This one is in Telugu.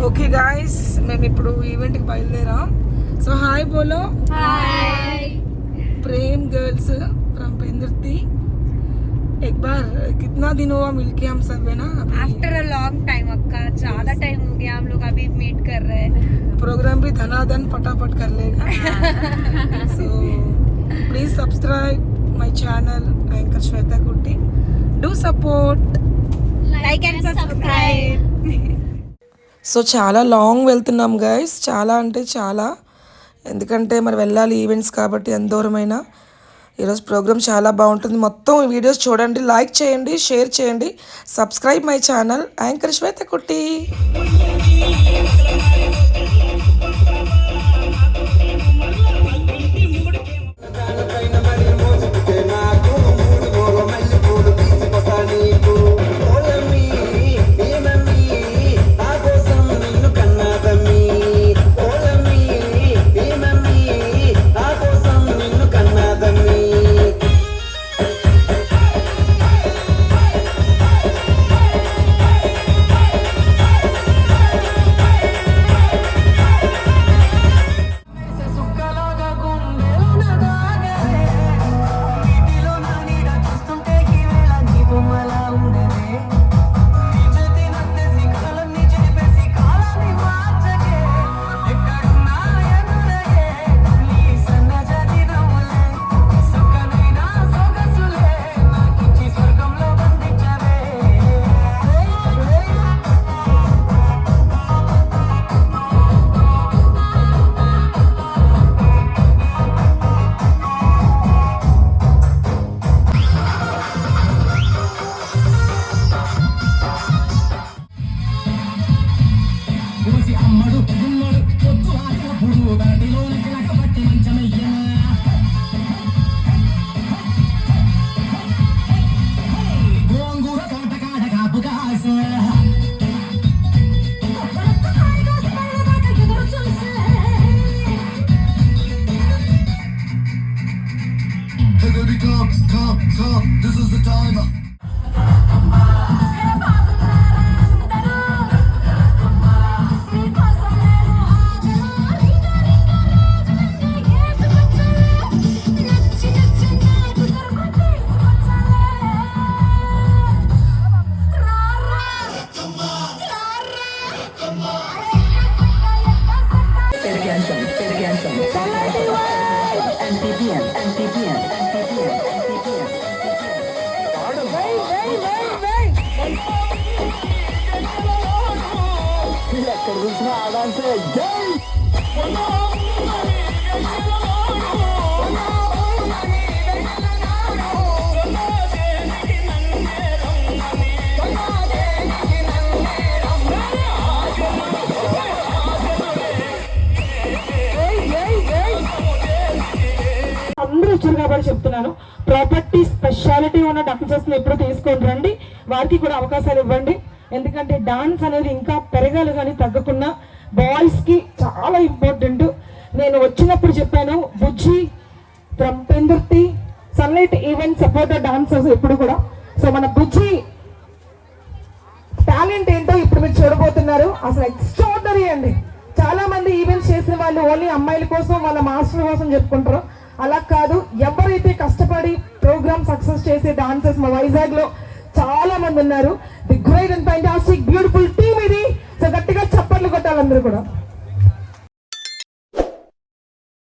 ఓకే గాయస్, మేము ఇప్పుడు ఈవెంట్కి బయలుదేరాం. సో హాయ్ బోలో. हाय प्रेम गर्ल्स फ्रॉम पेंदुर्ती. एक बार कितना दिन हुआ मिलके हम सब है ना. आफ्टर अ लॉन्ग टाइम अक्का, ज्यादा टाइम हो गया. हम लोग अभी मीट कर रहे हैं. प्रोग्राम भी धनाधन फटाफट कर लेगा. So please subscribe my channel anchor Shweta Kutty. Do support, like and subscribe. So చాలా లాంగ్ వెళ్తున్నాం గైస్, చాలా అంటే చాలా. ఎందుకంటే మరి వెళ్ళాలి ఈవెంట్స్ కాబట్టి ఎంత దూరమైనా. ఈరోజు ప్రోగ్రామ్ చాలా బాగుంటుంది. మొత్తం వీడియోస్ చూడండి, లైక్ చేయండి, షేర్ చేయండి, సబ్స్క్రైబ్ మై ఛానల్ యాంకర్ శ్వేత కుట్టి. Come, this is the time. అందరూ వచ్చారు కాబట్టి చెప్తున్నాను, ప్రాపర్టీ స్పెషాలిటీ ఉన్న డాన్సర్స్ ని ఎప్పుడు తీసుకొని రండి, వారికి కూడా అవకాశాలు ఇవ్వండి. ఎందుకంటే డాన్స్ అనేది ఇంకా పెరగాలి కానీ తగ్గకుండా బాయ్స్ కి చాలా ఇంపార్టెంట్. నేను వచ్చినప్పుడు చెప్పాను, Bujji from Pendurthi sunlight event supporter dancers ఎప్పుడు కూడా. సో మన బుజ్జి టాలెంట్ ఏంటో ఇప్పుడు మీరు చూడబోతున్నారు. అసలు ఎక్స్ట్రాడనరీ అండి. చాలా మంది ఈవెంట్స్ చేసిన వాళ్ళు ఓన్లీ అమ్మాయిల కోసం, వాళ్ళ మాస్టర్ కోసం చెప్పుకుంటారు. అలా కాదు, ఎవరైతే కష్టపడి ప్రోగ్రామ్ సక్సెస్ చేసే డాన్సర్స్ మా వైజాగ్ లో చాలా మంది ఉన్నారు. The great and fantastic beautiful team ఇది. సో గట్టిగా చప్పట్లు కొట్టాలి అందరూ కూడా.